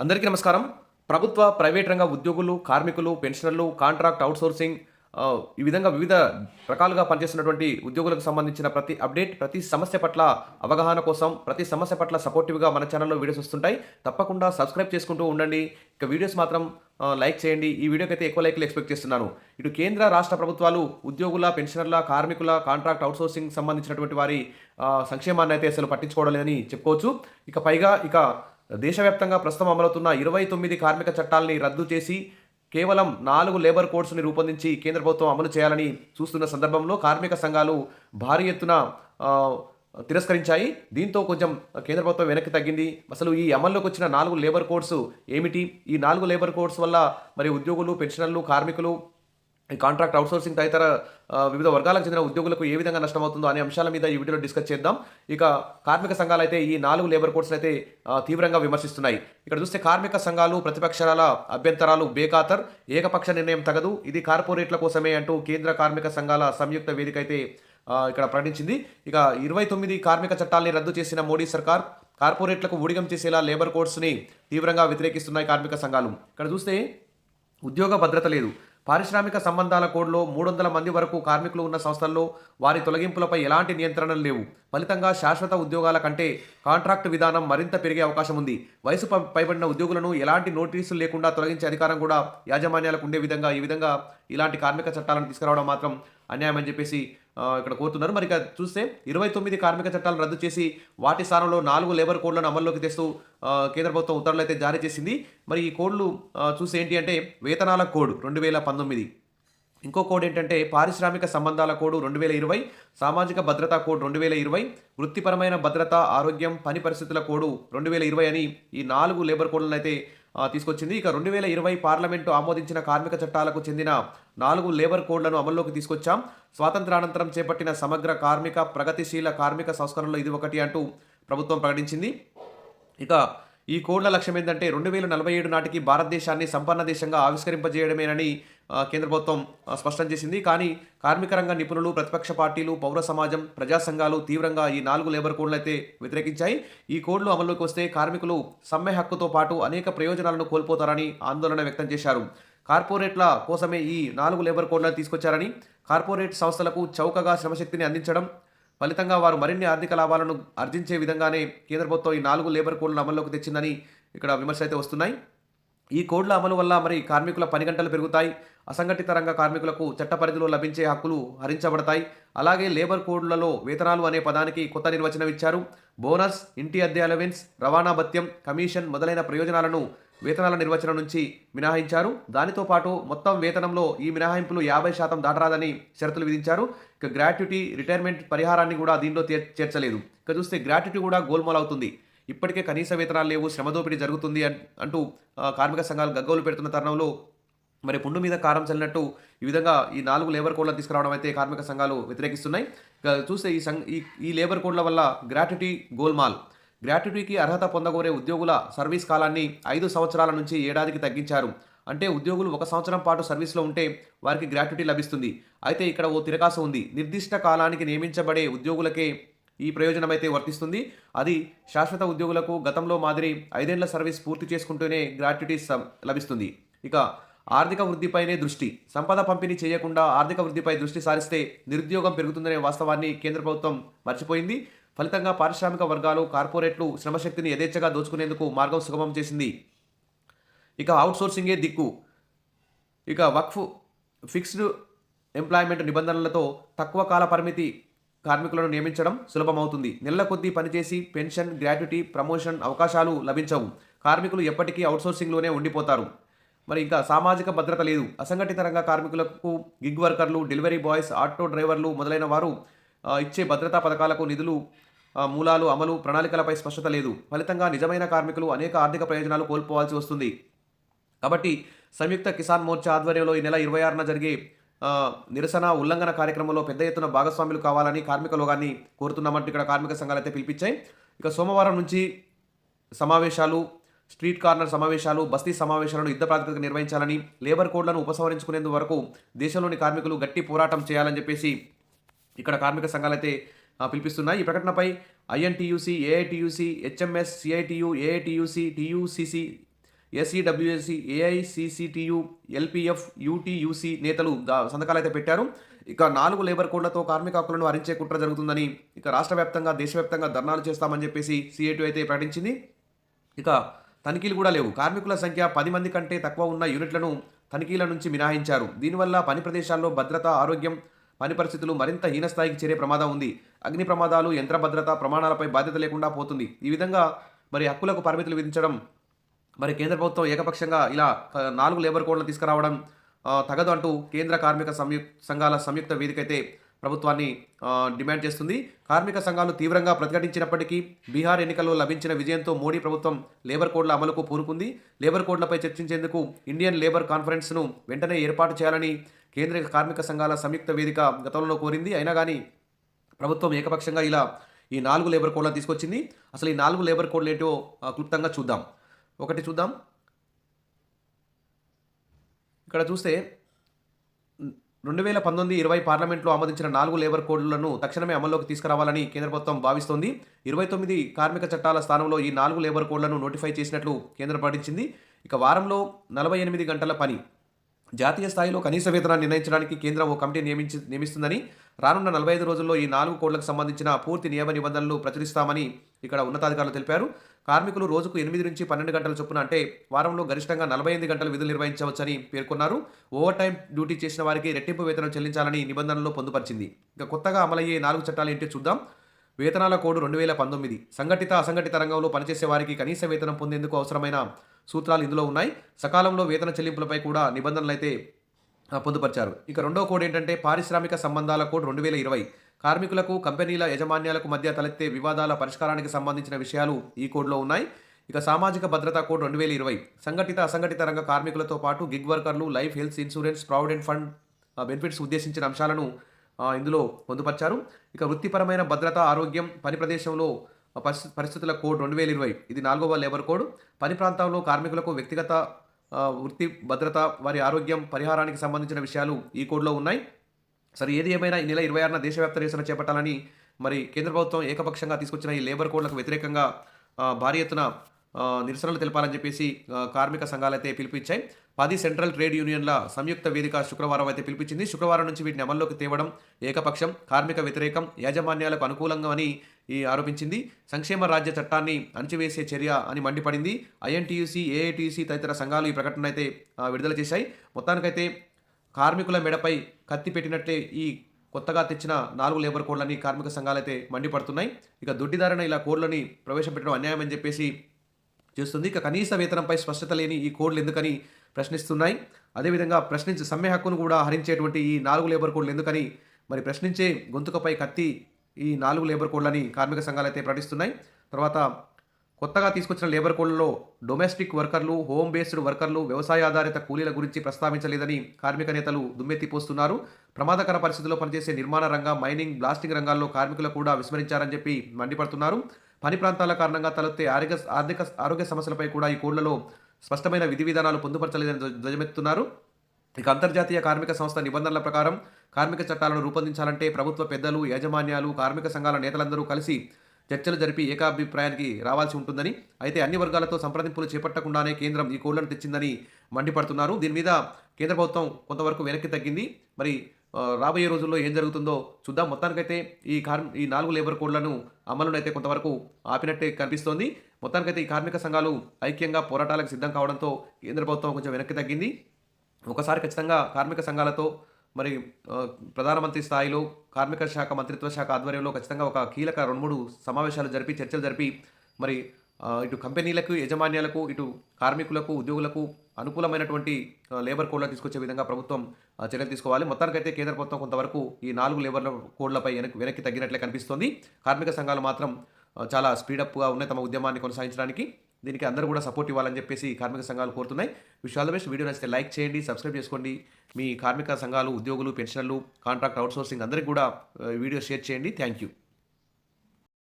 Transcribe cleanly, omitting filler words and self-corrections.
అందరికీ నమస్కారం. ప్రభుత్వ, ప్రైవేట్ రంగ ఉద్యోగులు, కార్మికులు, పెన్షనర్లు, కాంట్రాక్ట్ అవుట్‌సోర్సింగ్ ఈ విధంగా వివిధ రకాలుగా పనిచేస్తున్నటువంటి ఉద్యోగులకు సంబంధించిన ప్రతి అప్డేట్, ప్రతి సమస్య పట్ల అవగాహన కోసం, ప్రతి సమస్య పట్ల సపోర్టివ్‌గా మన ఛానెల్‌లో వీడియోస్ వస్తుంటాయి. తప్పకుండా సబ్స్క్రైబ్ చేసుకుంటూ ఉండండి. ఇక వీడియోస్ మాత్రం లైక్ చేయండి. ఈ వీడియోకైతే ఎక్కువ లైక్‌లు ఎక్స్‌పెక్ట్ చేస్తున్నాను. ఇటు కేంద్ర, రాష్ట్ర ప్రభుత్వాలు ఉద్యోగుల, పెన్షనర్ల, కార్మికుల, కాంట్రాక్ట్ అవుట్‌సోర్సింగ్ సంబంధించినటువంటి వారి సంక్షేమాన్నయితే అసలు పట్టించుకోవడం లేదని చెప్పుకోవచ్చు. ఇక దేశవ్యాప్తంగా ప్రస్తుతం అమలవుతున్న 29 కార్మిక చట్టాల్ని రద్దు చేసి కేవలం 4 లేబర్ కోడ్స్‌ని రూపొందించి కేంద్ర ప్రభుత్వం అమలు చేయాలని చూస్తున్న సందర్భంలో కార్మిక సంఘాలు భారీ ఎత్తున ఆహ్, తిరస్కరించాయి. దీంతో కొంచెం కేంద్ర ప్రభుత్వం వెనక్కి తగ్గింది. అసలు ఈ అమల్లోకి వచ్చిన 4 లేబర్ కోడ్స్ ఏమిటి? ఈ 4 లేబర్ కోడ్స్ వల్ల మరి ఉద్యోగులు, పెన్షనర్లు, కార్మికులు, ఈ కాంట్రాక్ట్ అవుట్‌సోర్సింగ్ తదితర వివిధ వర్గాలకు చెందిన ఉద్యోగులకు ఏ విధంగా నష్టమవుతుందో అనే అంశాల మీద ఈ వీడియోలో డిస్కస్ చేద్దాం. ఇక కార్మిక సంఘాలైతే ఈ 4 లేబర్ కోడ్స్‌నైతే తీవ్రంగా విమర్శిస్తున్నాయి. ఇక్కడ చూస్తే కార్మిక సంఘాలు ప్రతిపక్షాల అభ్యంతరాలు బేఖాతర్, ఏకపక్ష నిర్ణయం తగదు, ఇది కార్పొరేట్ల కోసమే అంటూ కేంద్ర కార్మిక సంఘాల సంయుక్త వేదిక అయితే ఇక్కడ ప్రకటించింది. ఇక 29 కార్మిక చట్టాల్ని రద్దు చేసిన మోడీ సర్కార్ కార్పొరేట్లకు ఊడిగం చేసేలా లేబర్ కోడ్స్‌ని తీవ్రంగా వ్యతిరేకిస్తున్నాయి కార్మిక సంఘాలు. ఇక్కడ చూస్తే ఉద్యోగ భద్రత లేదు. పారిశ్రామిక సంబంధాల కోడ్‌లో 300 మంది వరకు కార్మికులు ఉన్న సంస్థల్లో వారి తొలగింపులపై ఎలాంటి నియంత్రణలు లేవు. ఫలితంగా శాశ్వత ఉద్యోగాల కంటే కాంట్రాక్ట్ విధానం మరింత పెరిగే అవకాశం ఉంది. వయసు పైబడిన ఉద్యోగులను ఎలాంటి నోటీసులు లేకుండా తొలగించే అధికారం కూడా యాజమాన్యాలకు ఉండే విధంగా ఇలాంటి కార్మిక చట్టాలను తీసుకురావడం మాత్రం అన్యాయం అని చెప్పేసి ఇక్కడ కోరుతున్నారు. మరి ఇక చూస్తే 29 కార్మిక చట్టాలను రద్దు చేసి వాటి స్థానంలో 4 లేబర్ కోడ్లను అమల్లోకి తెస్తూ కేంద్ర ప్రభుత్వం ఉత్తర్వులు అయితే జారీ చేసింది. మరి ఈ కోడ్లు చూస్తే ఏంటి అంటే వేతనాల కోడ్ 2019, ఇంకో కోడ్ ఏంటంటే పారిశ్రామిక సంబంధాల కోడ్ 2020, సామాజిక భద్రతా కోడ్ 2020, వృత్తిపరమైన భద్రత, ఆరోగ్యం, పని పరిస్థితుల కోడ్ 2020 అని ఈ 4 లేబర్ కోడ్లను అయితే తీసుకొచ్చింది. ఇక 2020 పార్లమెంటు ఆమోదించిన కార్మిక చట్టాలకు చెందిన 4 లేబర్ కోడ్లను అమల్లోకి తీసుకొచ్చాం. స్వాతంత్రానంతరం చేపట్టిన సమగ్ర కార్మిక ప్రగతిశీల కార్మిక సంస్కరణలో ఇది ఒకటి అంటూ ప్రభుత్వం ప్రకటించింది. ఇక ఈ కోడ్ల లక్ష్యం ఏంటంటే 2047 నాటికి భారతదేశాన్ని సంపన్న దేశంగా ఆవిష్కరింపజేయడమేనని కేంద్ర ప్రభుత్వం స్పష్టం చేసింది. కానీ కార్మిక రంగ నిపుణులు, ప్రతిపక్ష పార్టీలు, పౌర సమాజం, ప్రజా సంఘాలు తీవ్రంగా ఈ 4 లేబర్ కోడ్లను అయితే వ్యతిరేకించాయి. ఈ కోడ్లు అమల్లోకి వస్తే కార్మికులు సమ్మె హక్కుతో పాటు అనేక ప్రయోజనాలను కోల్పోతారని ఆందోళన వ్యక్తం చేశారు. కార్పొరేట్ల కోసమే ఈ 4 లేబర్ కోడ్లను తీసుకొచ్చారని, కార్పొరేట్ సంస్థలకు చౌకగా శ్రమశక్తిని అందించడం ఫలితంగా వారు మరిన్ని ఆర్థిక లాభాలను ఆర్జించే విధంగానే కేంద్ర ప్రభుత్వం ఈ 4 లేబర్ కోడ్లను అమల్లోకి తెచ్చిందని ఇక్కడ విమర్శలు అయితే వస్తున్నాయి. ఈ కోడ్ల అమలు వల్ల మరి కార్మికుల పని గంటలు పెరుగుతాయి. అసంఘటిత రంగ కార్మికులకు చట్ట పరిధిలో లభించే హక్కులు హరించబడతాయి. అలాగే లేబర్ కోడ్లలో వేతనాలు అనే పదానికి కొత్త నిర్వచనం ఇచ్చారు. బోనస్, ఇంటి అద్దె అలవెన్స్, రవాణా భత్యం, కమిషన్ మొదలైన ప్రయోజనాలను వేతనాల నిర్వచనం నుంచి మినహాయించారు. దానితో పాటు మొత్తం వేతనంలో ఈ మినహాయింపులు 50% దాటరాదని షరతులు విధించారు. ఇక గ్రాట్యుటీ, రిటైర్మెంట్ పరిహారాన్ని కూడా దీనిలో చేర్చలేదు. ఇక చూస్తే గ్రాట్యుటీ కూడా గోల్మాల్ అవుతుంది. ఇప్పటికే కనీస వేతనాలు లేవు, శ్రమ దోపిడీ జరుగుతుంది అంటూ కార్మిక సంఘాలు గగ్గోలు పెడుతున్న తరుణంలో మరి పుండు మీద కారం చల్లినట్టు ఈ విధంగా ఈ 4 లేబర్ కోడ్లను తీసుకురావడం అయితే కార్మిక సంఘాలు వ్యతిరేకిస్తున్నాయి. ఇక చూస్తే ఈ లేబర్ కోడ్ల వల్ల గ్రాట్యుటీ గోల్మాల్. గ్రాట్యుటీకి అర్హత పొందగోరే ఉద్యోగుల సర్వీస్ కాలాన్ని 5 సంవత్సరాల నుంచి ఏడాదికి తగ్గించారు. అంటే ఉద్యోగులు 1 సంవత్సరం పాటు సర్వీస్లో ఉంటే వారికి గ్రాట్యుటీ లభిస్తుంది. అయితే ఇక్కడ ఓ తిరకాసు ఉంది. నిర్దిష్ట కాలానికి నియమించబడే ఉద్యోగులకే ఈ ప్రయోజనం అయితే వర్తిస్తుంది. అది శాశ్వత ఉద్యోగులకు గతంలో మాదిరి 5 ఏళ్ల సర్వీస్ పూర్తి చేసుకుంటూనే గ్రాట్యుటీ లభిస్తుంది. ఇక ఆర్థిక వృద్ధిపైనే దృష్టి. సంపద పంపిణీ చేయకుండా ఆర్థిక వృద్ధిపై దృష్టి సారిస్తే నిరుద్యోగం పెరుగుతుందనే వాస్తవాన్ని కేంద్ర ప్రభుత్వం మర్చిపోయింది. ఫలితంగా పారిశ్రామిక వర్గాలు, కార్పొరేట్లు శ్రమశక్తిని యథేచ్ఛగా దోచుకునేందుకు మార్గం సుగమం చేసింది. ఇక అవుట్సోర్సింగే దిక్కు. ఇక వక్ఫ్, ఫిక్స్డ్ ఎంప్లాయ్మెంట్ నిబంధనలతో తక్కువ కాల పరిమితి కార్మికులను నియమించడం సులభమవుతుంది. నెలల కొద్దీ పనిచేసి పెన్షన్, గ్రాట్యుటీ, ప్రమోషన్ అవకాశాలు లభించవు. కార్మికులు ఎప్పటికీ అవుట్సోర్సింగ్లోనే ఉండిపోతారు. మరి ఇంకా సామాజిక భద్రత లేదు. అసంఘటిత రంగ కార్మికులకు, గిగ్ వర్కర్లు, డెలివరీ బాయ్స్, ఆటో డ్రైవర్లు మొదలైన వారు ఇచ్చే భద్రతా పథకాలకు నిధులు, మూలాలు, అమలు, ప్రణాళికలపై స్పష్టత లేదు. ఫలితంగా నిజమైన కార్మికులు అనేక ఆర్థిక ప్రయోజనాలు కోల్పోవాల్సి వస్తుంది. కాబట్టి సంయుక్త కిసాన్ మోర్చా ఆధ్వర్యంలో ఈ నెల 26న జరిగే నిరసన ఉల్లంఘన కార్యక్రమంలో పెద్ద ఎత్తున భాగస్వాములు కావాలని కార్మిక లోగాన్ని కోరుతున్నామంటూ ఇక్కడ కార్మిక సంఘాలు అయితే పిలిపించాయి. ఇక సోమవారం నుంచి సమావేశాలు, స్ట్రీట్ కార్నర్ సమావేశాలు, బస్తీ సమావేశాలను యుద్ధ ప్రాతిపదికన నిర్వహించాలని, లేబర్ కోడ్లను ఉపసంహరించుకునేందుకు వరకు దేశంలోని కార్మికులు గట్టి పోరాటం చేయాలని చెప్పేసి ఇక్కడ కార్మిక సంఘాలు అయితే పిలిపిస్తున్నాయి. ఈ ప్రకటనపై INTUC, AITUC, HMS, CITU, AITUC, TUCC, SEWSC, AICCTU, LPF, UTUC నేతలు సంతకాలైతే పెట్టారు. ఇక 4 లేబర్ కోడ్లతో కార్మిక హక్కులను హరించే కుట్ర జరుగుతుందని, ఇక రాష్ట్ర వ్యాప్తంగా దేశవ్యాప్తంగా ధర్నాలు చేస్తామని చెప్పేసి సిఐటి అయితే ప్రకటించింది. ఇక తనిఖీలు కూడా లేవు. కార్మికుల సంఖ్య 10 మంది కంటే తక్కువ ఉన్న యూనిట్లను తనిఖీల నుంచి మినహాయించారు. దీనివల్ల పని ప్రదేశాల్లో భద్రత, ఆరోగ్యం, పని పరిస్థితులు మరింత హీనస్థాయికి చేరే ప్రమాదం ఉంది. అగ్ని ప్రమాదాలు, యంత్ర భద్రత ప్రమాణాలపై బాధ్యత లేకుండా పోతుంది. ఈ విధంగా మరి హక్కులకు పరిమితులు విధించడం, మరి కేంద్ర ప్రభుత్వం ఏకపక్షంగా ఇలా 4 లేబర్ కోడ్లను తీసుకురావడం తగదు అంటూ కేంద్ర కార్మిక సంఘాల సంయుక్త వేదిక అయితే ప్రభుత్వాన్ని డిమాండ్ చేస్తుంది. కార్మిక సంఘాలు తీవ్రంగా ప్రతిఘటించినప్పటికీ బీహార్ ఎన్నికల్లో లభించిన విజయంతో మోడీ ప్రభుత్వం లేబర్ కోడ్ల అమలుకు పూనుకుంది. లేబర్ కోడ్లపై చర్చించేందుకు ఇండియన్ లేబర్ కాన్ఫరెన్స్ను వెంటనే ఏర్పాటు చేయాలని కేంద్ర కార్మిక సంఘాల సంయుక్త వేదిక గతంలో కోరింది. అయినా కానీ ప్రభుత్వం ఏకపక్షంగా ఇలా ఈ 4 లేబర్ కోడ్లను తీసుకొచ్చింది. అసలు ఈ 4 లేబర్ కోడ్లు ఏంటో క్లుప్తంగా చూద్దాం. ఒకటి చూద్దాం. ఇక్కడ చూస్తే 2019-20 పార్లమెంట్లో ఆమోదించిన 4 లేబర్ కోడ్లను తక్షణమే అమల్లోకి తీసుకురావాలని కేంద్ర ప్రభుత్వం భావిస్తోంది. 29 కార్మిక చట్టాల స్థానంలో ఈ 4 లేబర్ కోడ్లను నోటిఫై చేసినట్లు కేంద్రం ప్రకటించింది. ఇక వారంలో 48 గంటల పని, జాతీయ స్థాయిలో కనీస వేతనాన్ని నిర్ణయించడానికి కేంద్రం ఓ కమిటీ నియమిస్తుందని, రానున్న 45 రోజుల్లో ఈ 4 కోడ్లకు సంబంధించిన పూర్తి నియమ నిబంధనలు ప్రచురిస్తామని ఇక్కడ ఉన్నతాధికారులు తెలిపారు. కార్మికులు రోజుకు 8 నుంచి 12 గంటల చొప్పున, అంటే వారంలో గరిష్టంగా 48 గంటలు విధులు నిర్వహించవచ్చని పేర్కొన్నారు. ఓవర్ టైం డ్యూటీ చేసిన వారికి రెట్టింపు వేతనం చెల్లించాలని నిబంధనల్లో పొందుపరిచింది. ఇక కొత్తగా అమలయ్యే 4 చట్టాలు ఏంటో చూద్దాం. వేతనాల కోడ్ 2019, సంఘటిత అసంఘటిత రంగంలో పనిచేసే వారికి కనీస వేతనం పొందేందుకు అవసరమైన సూత్రాలు ఇందులో ఉన్నాయి. సకాలంలో వేతన చెల్లింపులపై కూడా నిబంధనలు అయితే పొందుపరిచారు. ఇక రెండో కోడ్ ఏంటంటే పారిశ్రామిక సంబంధాల కోడ్ 2020, కార్మికులకు కంపెనీల యాజమాన్యాలకు మధ్య తలెత్తే వివాదాల పరిష్కారానికి సంబంధించిన విషయాలు ఈ కోడ్లో ఉన్నాయి. ఇక సామాజిక భద్రతా కోడ్ 2020, సంఘటిత అసంఘటిత రంగ కార్మికులతో పాటు గిగ్ వర్కర్లు, life, health insurance, provident fund benefits ఉద్దేశించిన అంశాలను ఇందులో పొందుపరిచారు. ఇక వృత్తిపరమైన భద్రత, ఆరోగ్యం, పని ప్రదేశంలో పరిస్థితుల కోడ్ 2020, ఇది 4వ లేబర్ కోడ్. పని ప్రాంతంలో కార్మికులకు వ్యక్తిగత వృత్తి భద్రత, వారి ఆరోగ్యం, పరిహారానికి సంబంధించిన విషయాలు ఈ కోడ్లో ఉన్నాయి. సరే, ఏది ఏమైనా ఈ నెల 26న దేశవ్యాప్త నిరసన చేపట్టాలని మరి కేంద్ర ప్రభుత్వం ఏకపక్షంగా తీసుకొచ్చిన ఈ లేబర్ కోడ్లకు వ్యతిరేకంగా భారీ ఎత్తున నిరసనలు తెలపాలని చెప్పేసి కార్మిక సంఘాలు అయితే పిలుపునిచ్చాయి. 10 సెంట్రల్ ట్రేడ్ యూనియన్ల సంయుక్త వేదిక శుక్రవారం అయితే పిలుపునిచ్చింది. శుక్రవారం నుంచి వీటిని అమల్లోకి తేవడం ఏకపక్షం, కార్మిక వ్యతిరేకం, యాజమాన్యాలకు అనుకూలంగా అని ఆరోపించింది. సంక్షేమ రాజ్య చట్టాన్ని అణచివేసే చర్య అని మండిపడింది. ఐఎన్టీయూసీ, ఏఐటీయూసీ తదితర సంఘాలు ఈ ప్రకటన అయితే విడుదల చేశాయి. మొత్తానికైతే కార్మికుల మెడపై కత్తి పెట్టినట్లే ఈ కొత్తగా తెచ్చిన 4 లేబర్ కోడ్లని కార్మిక సంఘాలు అయితే మండిపడుతున్నాయి. ఇక దొడ్డిదారిన ఇలా కోడ్లని ప్రవేశపెట్టడం అన్యాయం అని చెప్పేసి చేస్తుంది. ఇక కనీస వేతనంపై స్పష్టత లేని ఈ కోడ్లు ఎందుకని ప్రశ్నిస్తున్నాయి. అదేవిధంగా ప్రశ్నించే సమ్మె హక్కును కూడా హరించేటువంటి ఈ 4 లేబర్ కోడ్లు ఎందుకని మరి ప్రశ్నించే గొంతుకపై కత్తి ఈ 4 లేబర్ కోడ్లని కార్మిక సంఘాలు అయితే ప్రకటిస్తున్నాయి. తర్వాత కొత్తగా తీసుకొచ్చిన లేబర్ కోడ్లలో డొమెస్టిక్ వర్కర్లు, హోమ్ బేస్డ్ వర్కర్లు, వ్యవసాయ ఆధారిత కూలీల గురించి ప్రస్తావించలేదని కార్మిక నేతలు దుమ్మెత్తిపోస్తున్నారు. ప్రమాదకర పరిస్థితుల్లో పనిచేసే నిర్మాణ రంగం, మైనింగ్, బ్లాస్టింగ్ రంగాల్లో కార్మికులు కూడా విస్మరించారని చెప్పి మండిపడుతున్నారు. పని ప్రాంతాల కారణంగా తలెత్తే ఆరోగ్య సమస్యలపై కూడా ఈ కోడ్లలో స్పష్టమైన విధి విధానాలు పొందుపరచలేదని ధ్వజమెత్తుతున్నారు. ఇక అంతర్జాతీయ కార్మిక సంస్థ నిబంధనల ప్రకారం కార్మిక చట్టాలను రూపొందించాలంటే ప్రభుత్వ పెద్దలు, యాజమాన్యాలు, కార్మిక సంఘాల నేతలందరూ కలిసి చర్చలు జరిపి ఏకాభిప్రాయానికి రావాల్సి ఉంటుందని, అయితే అన్ని వర్గాలతో సంప్రదింపులు చేపట్టకుండానే కేంద్రం ఈ కోడ్లను తెచ్చిందని మండిపడుతున్నారు. దీని మీద కేంద్ర ప్రభుత్వం కొంతవరకు వెనక్కి తగ్గింది. మరి రాబోయే రోజుల్లో ఏం జరుగుతుందో చూద్దాం. మొత్తానికైతే ఈ 4 లేబర్ కోడ్లను అమలును అయితే కొంతవరకు ఆపినట్టే కనిపిస్తోంది. మొత్తానికైతే ఈ కార్మిక సంఘాలు ఐక్యంగా పోరాటాలకు సిద్ధం కావడంతో కేంద్ర ప్రభుత్వం కొంచెం వెనక్కి తగ్గింది. ఒకసారి ఖచ్చితంగా కార్మిక సంఘాలతో మరి ప్రధానమంత్రి స్థాయిలో కార్మిక శాఖ మంత్రిత్వ శాఖ ఆధ్వర్యంలో ఖచ్చితంగా ఒక కీలక 2-3 సమావేశాలు జరిపి చర్చలు జరిపి మరి ఇటు కంపెనీలకు, యజమాన్యాలకు, ఇటు కార్మికులకు, ఉద్యోగులకు అనుకూలమైనటువంటి లేబర్ కోడ్లు తీసుకొచ్చే విధంగా ప్రభుత్వం చర్యలు తీసుకోవాలి. మొత్తానికైతే కేంద్ర ప్రభుత్వం కొంతవరకు ఈ 4 లేబర్ కోడ్లపై వెనక్కి తగ్గినట్లే కనిపిస్తోంది. కార్మిక సంఘాలు మాత్రం చాలా స్పీడప్గా ఉన్నాయి తమ ఉద్యమాన్ని కొనసాగించడానికి. దీనికి అందరూ కూడా సపోర్ట్ ఇవ్వాలని చెప్పేసి కార్మిక సంఘాలు కోరుతున్నాయి. Wish all the best. Video నచ్చితే లైక్ చేయండి, సబ్స్క్రైబ్ చేసుకోండి. మీ కార్మిక సంఘాలు, ఉద్యోగులు, పెన్షనర్లు, కాంట్రాక్ట్ అవుట్సోర్సింగ్ అందరికీ కూడా వీడియో షేర్ చేయండి. Thank you.